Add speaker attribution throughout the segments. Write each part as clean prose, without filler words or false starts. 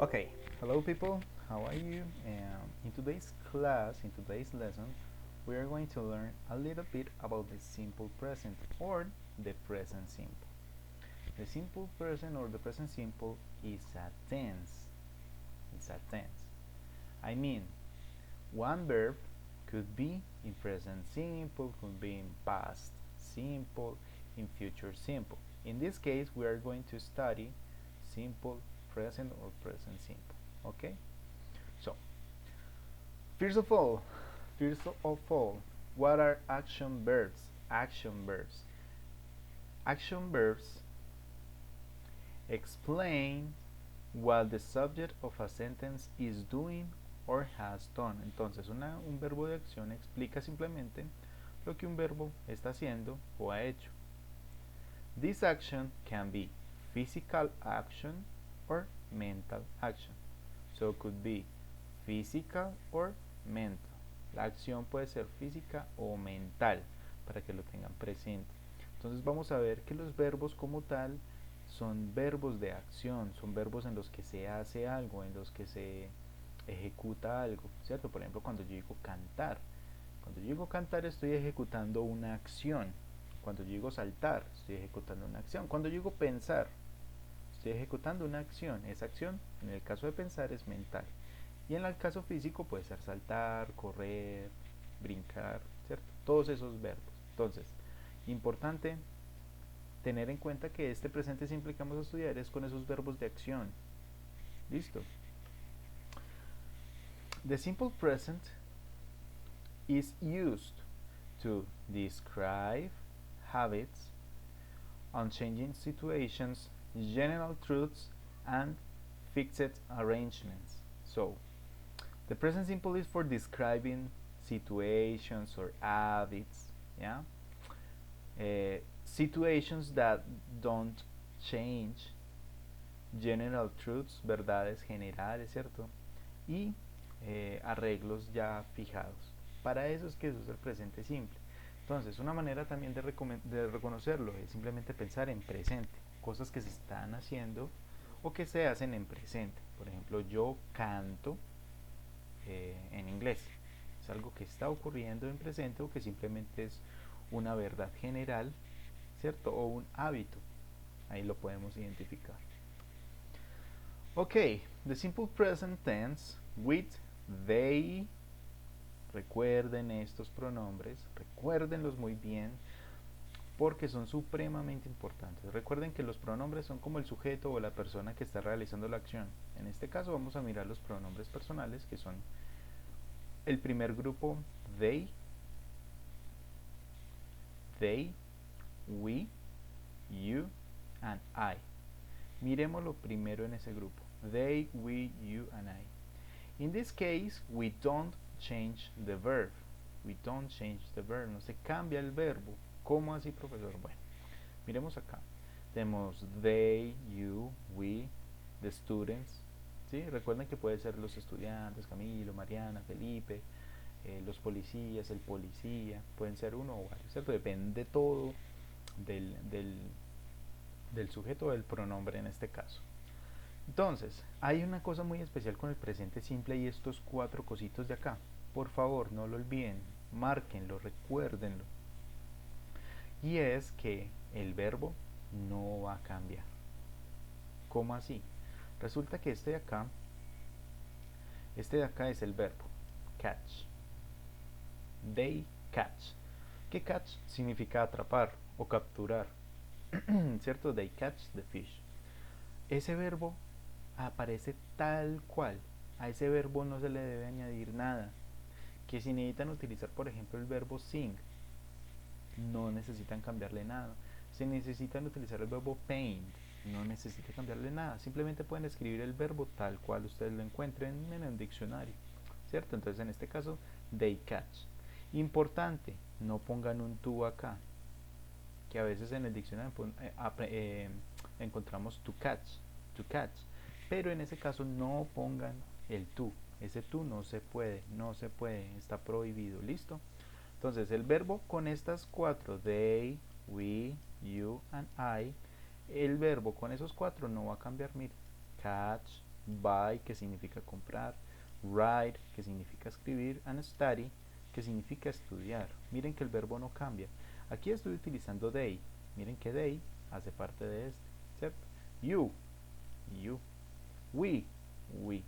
Speaker 1: Okay, hello people, how are you? In today's class, in today's lesson, we are going to learn a little bit about the simple present or the present simple. The simple present or the present simple is a tense. It's a tense. I mean, one verb could be in present simple, could be in past simple, in future simple. In this case, we are going to study simple present or present simple. Okay? So, first of all, what are action verbs? Action verbs. Action verbs explain what the subject of a sentence is doing or has done. Entonces, un verbo de acción explica simplemente lo que un verbo está haciendo o ha hecho. This action can be physical action or mental action. So it could be physical or mental. La acción puede ser física o mental, para que lo tengan presente. Entonces vamos a ver que los verbos como tal son verbos de acción, son verbos en los que se hace algo, en los que se ejecuta algo, ¿cierto? Por ejemplo, cuando yo digo cantar. Cuando yo digo cantar estoy ejecutando una acción. Cuando yo digo saltar, estoy ejecutando una acción. Cuando yo digo pensar, estoy ejecutando una acción. Esa acción, en el caso de pensar, es mental. Y en el caso físico puede ser saltar, correr, brincar, ¿cierto? Todos esos verbos. Entonces, importante tener en cuenta que este presente simple que vamos a estudiar es con esos verbos de acción. ¿Listo? The simple present is used to describe habits, unchanging situations, general truths, and fixed arrangements. So, the present simple is for describing situations or habits, yeah? Situations that don't change, general truths, verdades generales, ¿cierto? Y arreglos ya fijados. Para eso es que se usa el presente simple. Entonces, una manera también de reconocerlo es simplemente pensar en presente, cosas que se están haciendo o que se hacen en presente. Por ejemplo, yo canto en inglés. Es algo que está ocurriendo en presente o que simplemente es una verdad general, ¿cierto? O un hábito. Ahí lo podemos identificar. Ok, the simple present tense with they. Recuerden estos pronombres, recuérdenlos muy bien porque son supremamente importantes. Recuerden que los pronombres son como el sujeto o la persona que está realizando la acción. En este caso vamos a mirar los pronombres personales, que son el primer grupo they, we, you and I. Miremoslo primero en ese grupo. They, we, you and I. In this case, we don't change the verb. We don't change the verb. No se cambia el verbo. ¿Cómo así, profesor? Bueno, miremos acá. Tenemos they, you, we, the students. ¿Sí? Recuerden que puede ser los estudiantes, Camilo, Mariana, Felipe, los policías, el policía. Pueden ser uno o varios, ¿cierto? Depende todo del sujeto o del pronombre en este caso. Entonces, hay una cosa muy especial con el presente simple y estos cuatro cositos de acá. Por favor, no lo olviden, márquenlo, recuérdenlo. Y es que el verbo no va a cambiar. ¿Cómo así? Resulta que este de acá es el verbo catch. They catch. ¿Qué catch significa atrapar o capturar? ¿Cierto? They catch the fish. Ese verbo aparece tal cual. A ese verbo no se le debe añadir nada. Que si necesitan utilizar, por ejemplo, el verbo sing, no necesitan cambiarle nada. Si necesitan utilizar el verbo paint, no necesitan cambiarle nada. Simplemente pueden escribir el verbo tal cual ustedes lo encuentren en el diccionario, ¿cierto? Entonces, en este caso, they catch. Importante, no pongan un to acá, que a veces en el diccionario encontramos to catch, pero en ese caso no pongan el to. Ese to no se puede, está prohibido, ¿listo? Entonces el verbo con estas cuatro, they, we, you and I, el verbo con esos cuatro no va a cambiar, mire, catch, buy, que significa comprar, write, que significa escribir, and study, que significa estudiar. Miren que el verbo no cambia. Aquí estoy utilizando they. Miren que they hace parte de este, ¿cierto? You, you. We, we.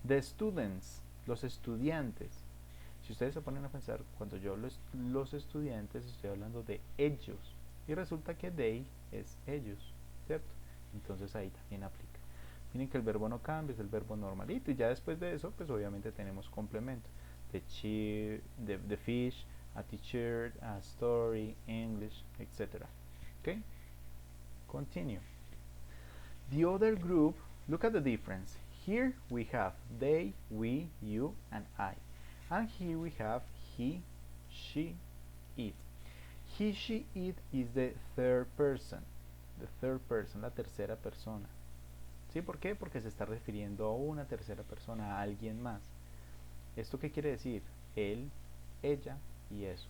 Speaker 1: The students, los estudiantes. Si ustedes se ponen a pensar, cuando yo hablo los estudiantes, estoy hablando de ellos. Y resulta que they es ellos, ¿cierto? Entonces ahí también aplica. Miren que el verbo no cambia, es el verbo normalito. Y ya después de eso, pues obviamente tenemos complemento. The fish, a t-shirt, a story, English, etc. Okay? Continue. The other group, look at the difference. Here we have they, we, you, and I. And here we have he, she, it. He, she, it is the third person. The third person, la tercera persona. ¿Sí? ¿Por qué? Porque se está refiriendo a una tercera persona, a alguien más. ¿Esto qué quiere decir? Él, ella y eso.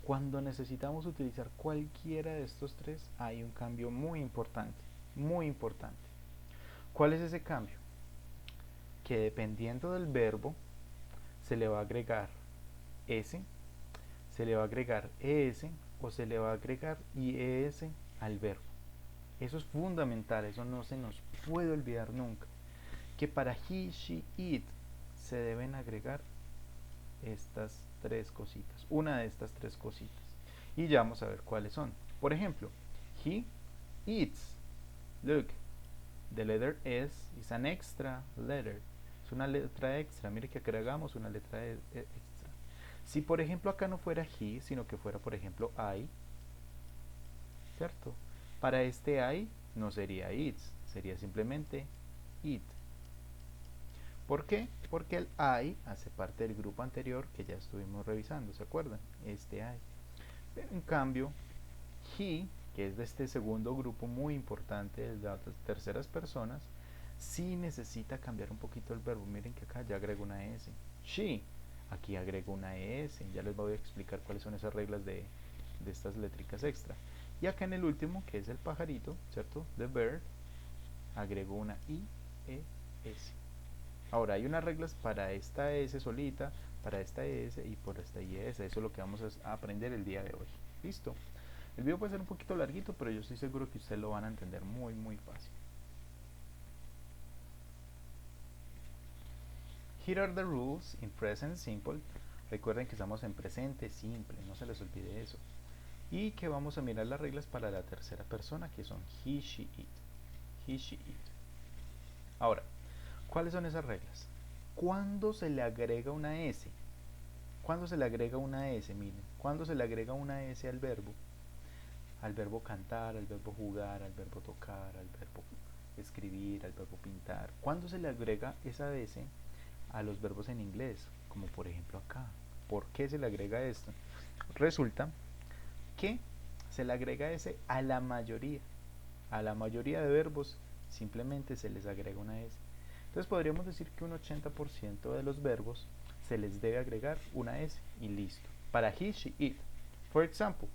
Speaker 1: Cuando necesitamos utilizar cualquiera de estos tres, hay un cambio muy importante. Muy importante. ¿Cuál es ese cambio? Que dependiendo del verbo, se le va a agregar s, se le va a agregar es o se le va a agregar ies al verbo. Eso es fundamental, eso no se nos puede olvidar nunca. Que para he, she, it se deben agregar estas tres cositas, una de estas tres cositas. Y ya vamos a ver cuáles son. Por ejemplo, he eats. Look, the letter S is an extra letter. Es una letra extra. Mire que agregamos una letra extra. Si por ejemplo acá no fuera he, sino que fuera por ejemplo I, ¿cierto? Para este I no sería eats, sería simplemente it. ¿Por qué? Porque el I hace parte del grupo anterior que ya estuvimos revisando, ¿se acuerdan? Este I. Pero en cambio, he, que es de este segundo grupo muy importante de las terceras personas, sí necesita cambiar un poquito el verbo. Miren que acá ya agrego una S. She, aquí agrego una S. Ya les voy a explicar cuáles son esas reglas de estas letricas extra. Y acá en el último, que es el pajarito, ¿cierto? The bird, agrego una I, E, S. Ahora, hay unas reglas para esta S solita, para esta S y por esta IS. Eso es lo que vamos a aprender el día de hoy. ¿Listo? El video puede ser un poquito larguito, pero yo estoy seguro que ustedes lo van a entender muy, muy fácil. Here are the rules in present simple. Recuerden que estamos en presente simple, no se les olvide eso. Y que vamos a mirar las reglas para la tercera persona, que son he, she, it. He, she, it. Ahora, ¿cuáles son esas reglas? ¿Cuándo se le agrega una S? ¿Cuándo se le agrega una S? Miren, ¿cuándo se le agrega una S al verbo? Al verbo cantar, al verbo jugar, al verbo tocar, al verbo escribir, al verbo pintar. ¿Cuándo se le agrega esa S a los verbos en inglés? Como por ejemplo acá. ¿Por qué se le agrega esto? Resulta que se le agrega S a la mayoría. A la mayoría de verbos simplemente se les agrega una S. Entonces podríamos decir que un 80% de los verbos se les debe agregar una S y listo. Para he, she, it. For example,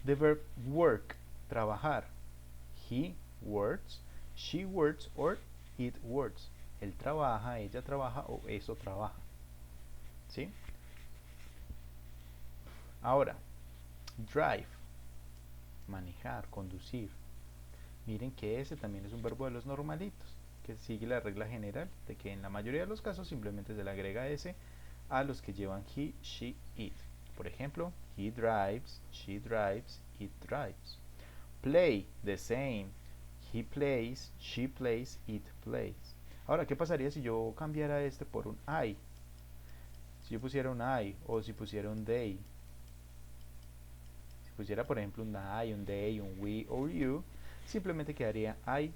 Speaker 1: the verb work, trabajar. He works, she works, or it works. Él trabaja, ella trabaja o eso trabaja. ¿Sí? Ahora, drive, manejar, conducir. Miren que ese también es un verbo de los normalitos, que sigue la regla general de que en la mayoría de los casos simplemente se le agrega S a los que llevan he, she, it. Por ejemplo, he drives, she drives, it drives. Play, the same. He plays, she plays, it plays. Ahora, ¿qué pasaría si yo cambiara este por un I? Si yo pusiera un I o si pusiera un they. Si pusiera, por ejemplo, un I, un they, un we o you, simplemente quedaría I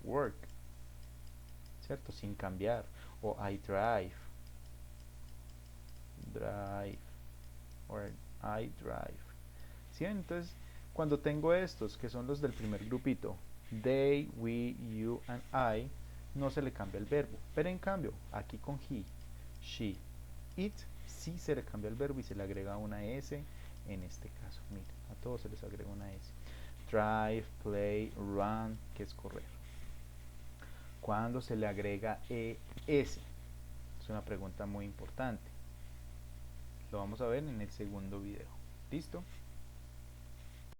Speaker 1: work, ¿cierto? Sin cambiar. O I drive, drive, o I drive. ¿Sí? Entonces, cuando tengo estos, que son los del primer grupito, they, we, you, and I, no se le cambia el verbo. Pero en cambio, aquí con he, she, it, sí se le cambia el verbo y se le agrega una S en este caso. Miren, a todos se les agrega una S. Drive, play, run, que es correr. cuando se le agrega es. Es una pregunta muy importante. Lo vamos a ver en el segundo video. ¿Listo?